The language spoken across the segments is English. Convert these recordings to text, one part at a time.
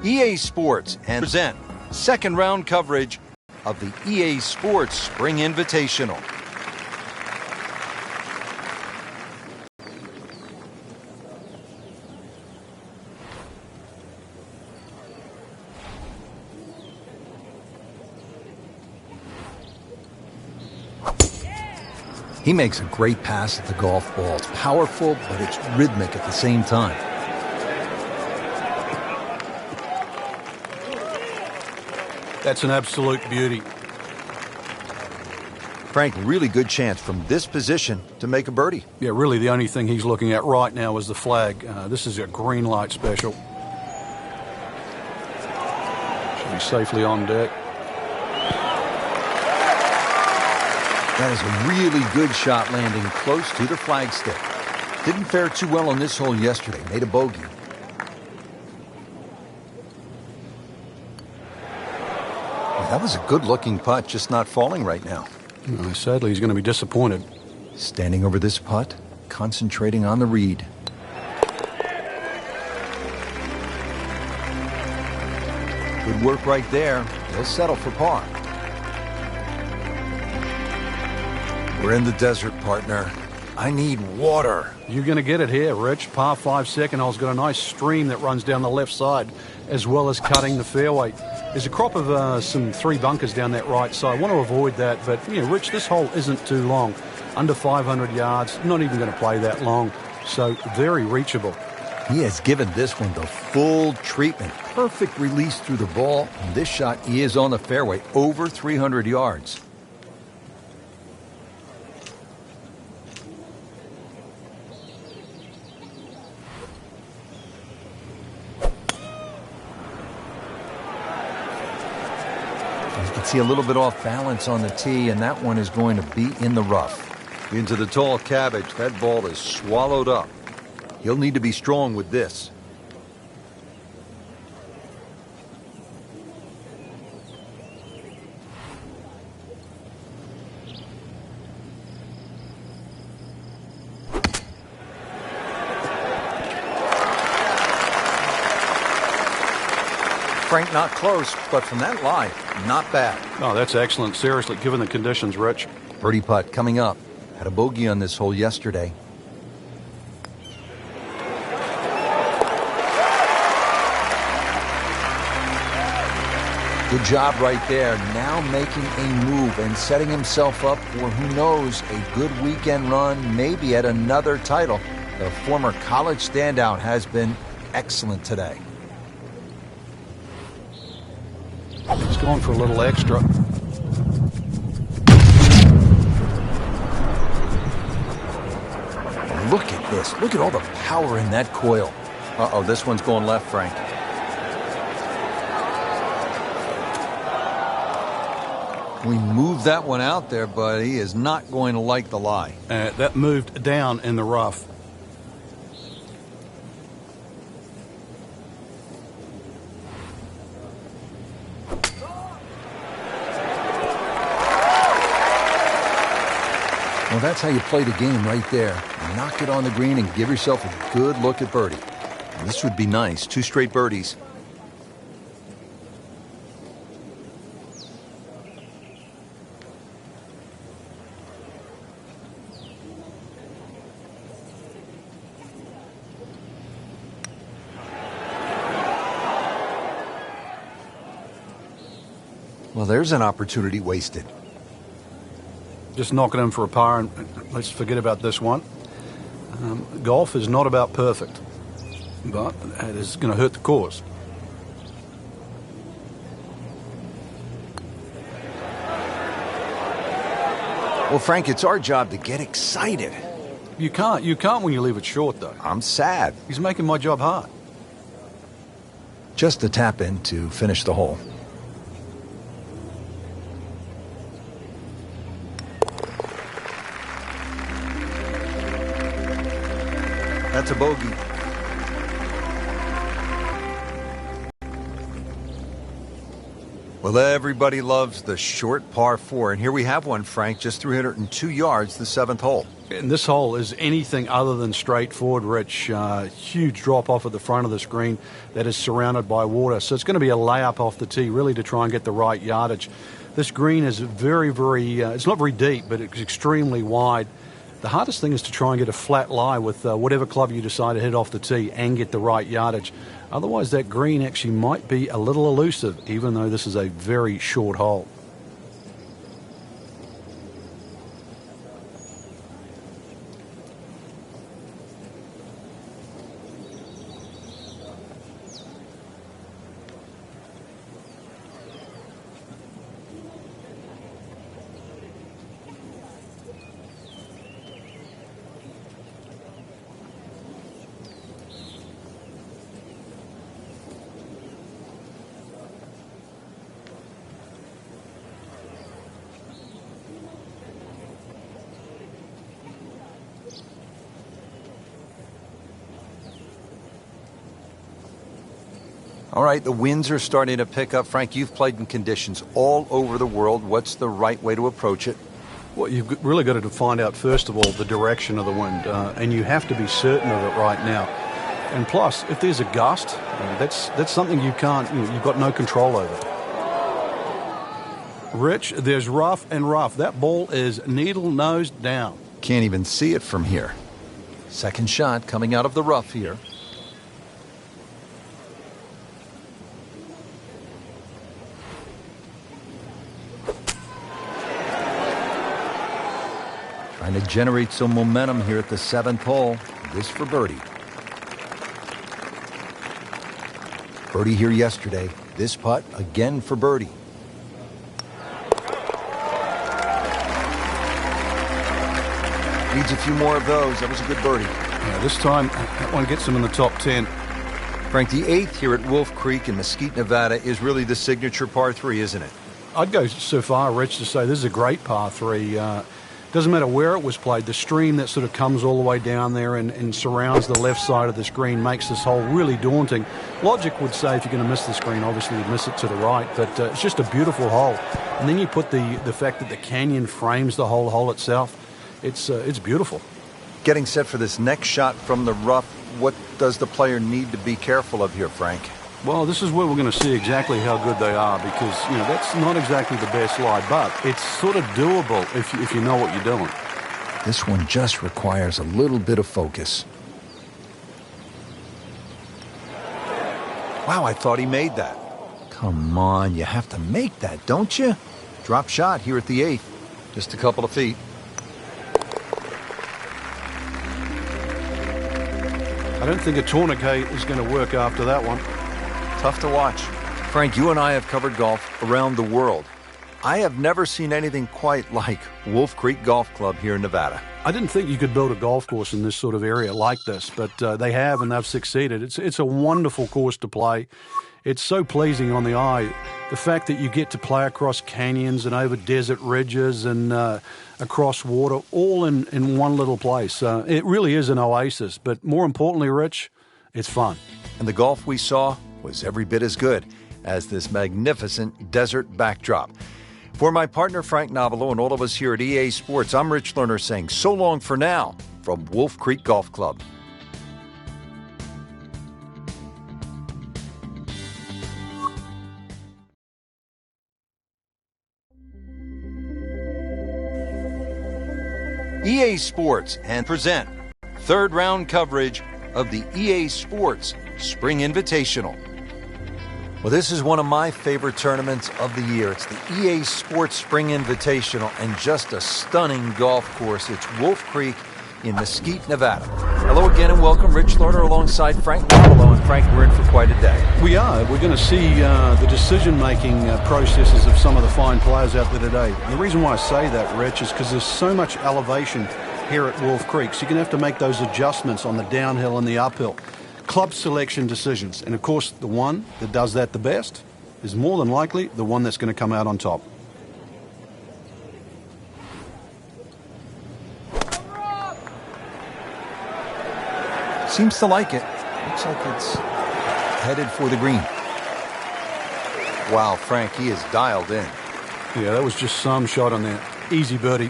EA Sports and present second round coverage of the EA Sports Spring Invitational. He makes a great pass at the golf ball. It's powerful, but it's rhythmic at the same time. That's an absolute beauty. Frank, really good chance from this position to make a birdie. Yeah, really the only thing he's looking at right now is the flag. This is a green light special. Should be safely on deck. That is a really good shot landing close to the flagstick. Didn't fare too well on this hole yesterday. Made a bogey. Well, that was a good-looking putt, just not falling right now. Sadly, he's going to be disappointed. Standing over this putt, concentrating on the read. Good work right there. He'll settle for par. We're in the desert, partner. I need water. You're going to get it here, Rich. Par 5 second hole's got a nice stream that runs down the left side, as well as cutting the fairway. There's a crop of some 3 bunkers down that right side. I want to avoid that, but, Rich, this hole isn't too long. Under 500 yards, not even going to play that long. So, very reachable. He has given this one the full treatment. Perfect release through the ball. And this shot, he is on the fairway, over 300 yards. See a little bit off balance on the tee, and that one is going to be in the rough. Into the tall cabbage. That ball is swallowed up. He'll need to be strong with this. Frank, not close, but from that line, not bad. Oh, that's excellent. Seriously, given the conditions, Rich. Birdie putt coming up. Had a bogey on this hole yesterday. Good job right there. Now making a move and setting himself up for, who knows, a good weekend run, maybe at another title. The former college standout has been excellent today. He's going for a little extra. Look at this. Look at all the power in that coil. Uh-oh, this one's going left, Frank. We moved that one out there, but he is not going to like the lie. That moved down in the rough. Well, that's how you play the game right there. Knock it on the green and give yourself a good look at birdie. This would be nice. 2 straight birdies. Well, there's an opportunity wasted. Just knocking in for a par, and let's forget about this one. Golf is not about perfect, but it is going to hurt the cause. Well, Frank, it's our job to get excited. You can't when you leave it short, though. I'm sad. He's making my job hard. Just a tap in to finish the hole. That's a bogey. Well, everybody loves the short par 4, and here we have one, Frank, just 302 yards, the 7th hole. And this hole is anything other than straightforward, Rich. Huge drop-off at the front of the screen that is surrounded by water. So it's going to be a layup off the tee, really, to try and get the right yardage. This green is very, it's not very deep, but it's extremely wide. The hardest thing is to try and get a flat lie with whatever club you decide to hit off the tee and get the right yardage. Otherwise, that green actually might be a little elusive, even though this is a very short hole. All right, the winds are starting to pick up. Frank, you've played in conditions all over the world. What's the right way to approach it? Well, you've really got to find out, first of all, the direction of the wind, and you have to be certain of it right now. And plus, if there's a gust, that's something you can't, you've got no control over. Rich, there's rough and rough. That ball is needle nose down. Can't even see it from here. Second shot coming out of the rough here. Trying to generate some momentum here at the 7th hole. This for birdie. Birdie here yesterday. This putt again for birdie. Needs a few more of those. That was a good birdie. Yeah, this time that one gets him in the top 10. Frank, the 8th here at Wolf Creek in Mesquite, Nevada is really the signature par 3, isn't it? I'd go so far, Rich, to say this is a great par 3. Doesn't matter where it was played. The stream that sort of comes all the way down there and surrounds the left side of the screen makes this hole really daunting. Logic would say if you're going to miss the screen, obviously you'd miss it to the right, but it's just a beautiful hole. And then you put the fact that the canyon frames the whole hole itself. It's beautiful. Getting set for this next shot from the rough, what does the player need to be careful of here, Frank? Well, this is where we're going to see exactly how good they are because, that's not exactly the best lie, but it's sort of doable if you know what you're doing. This one just requires a little bit of focus. Wow, I thought he made that. Come on, you have to make that, don't you? Drop shot here at the 8th. Just a couple of feet. I don't think a tourniquet is going to work after that one. Tough to watch. Frank, you and I have covered golf around the world. I have never seen anything quite like Wolf Creek Golf Club here in Nevada. I didn't think you could build a golf course in this sort of area like this, but they have and they've succeeded. It's a wonderful course to play. It's so pleasing on the eye. The fact that you get to play across canyons and over desert ridges and across water, all in one little place. It really is an oasis, but more importantly, Rich, it's fun. And the golf we saw was every bit as good as this magnificent desert backdrop. For my partner Frank Novelo and all of us here at EA Sports, I'm Rich Lerner saying so long for now from Wolf Creek Golf Club. EA Sports and present third round coverage of the EA Sports Spring Invitational. Well, this is one of my favorite tournaments of the year. It's the EA Sports Spring Invitational and just a stunning golf course. It's Wolf Creek in Mesquite, Nevada. Hello again and welcome. Rich Lerner alongside Frank Novelo. And Frank, we're in for quite a day. We are. We're going to see the decision-making processes of some of the fine players out there today. And the reason why I say that, Rich, is because there's so much elevation here at Wolf Creek. So you're going to have to make those adjustments on the downhill and the uphill. Club selection decisions. And, of course, the one that does that the best is more than likely the one that's going to come out on top. Seems to like it. Looks like it's headed for the green. Wow, Frank, he is dialed in. Yeah, that was just some shot on there. Easy birdie.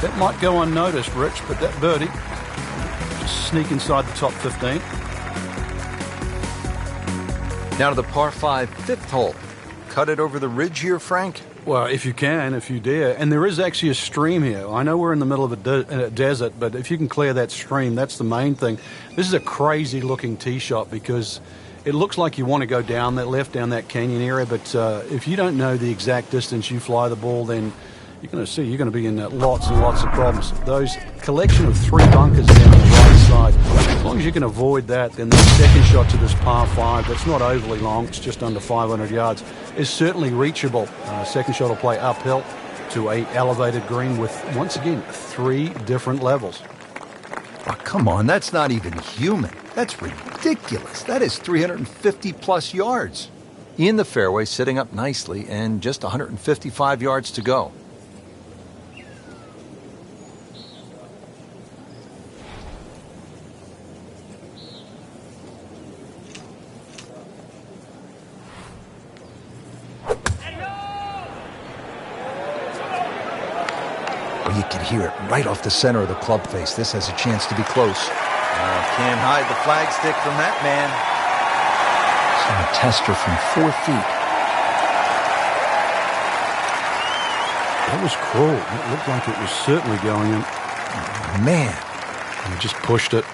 That might go unnoticed, Rich, but that birdie just sneak inside the top 15. Now to the par 5 fifth hole. Cut it over the ridge here, Frank? Well, if you can, if you dare. And there is actually a stream here. I know we're in the middle of a desert, but if you can clear that stream, that's the main thing. This is a crazy-looking tee shot because it looks like you want to go down that left, down that canyon area, but if you don't know the exact distance you fly the ball, then you're going to be in lots and lots of problems. Those collection of 3 bunkers down the right side, as long as you can avoid that, then the second shot to this par 5, that's not overly long, it's just under 500 yards, is certainly reachable. Second shot will play uphill to a elevated green with, once again, 3 different levels. Oh, come on, that's not even human. That's ridiculous. That is 350 plus yards. In the fairway, sitting up nicely, and just 155 yards to go. You can hear it right off the center of the club face. This has a chance to be close. Can't hide the flagstick from that man. So a tester from 4 feet. That was cruel. It looked like it was certainly going in. Man. And he just pushed it.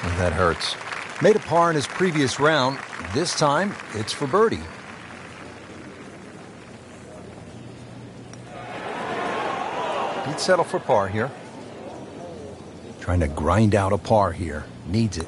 Well, that hurts. Made a par in his previous round. This time, it's for birdie. He'd settle for par here. Trying to grind out a par here. Needs it.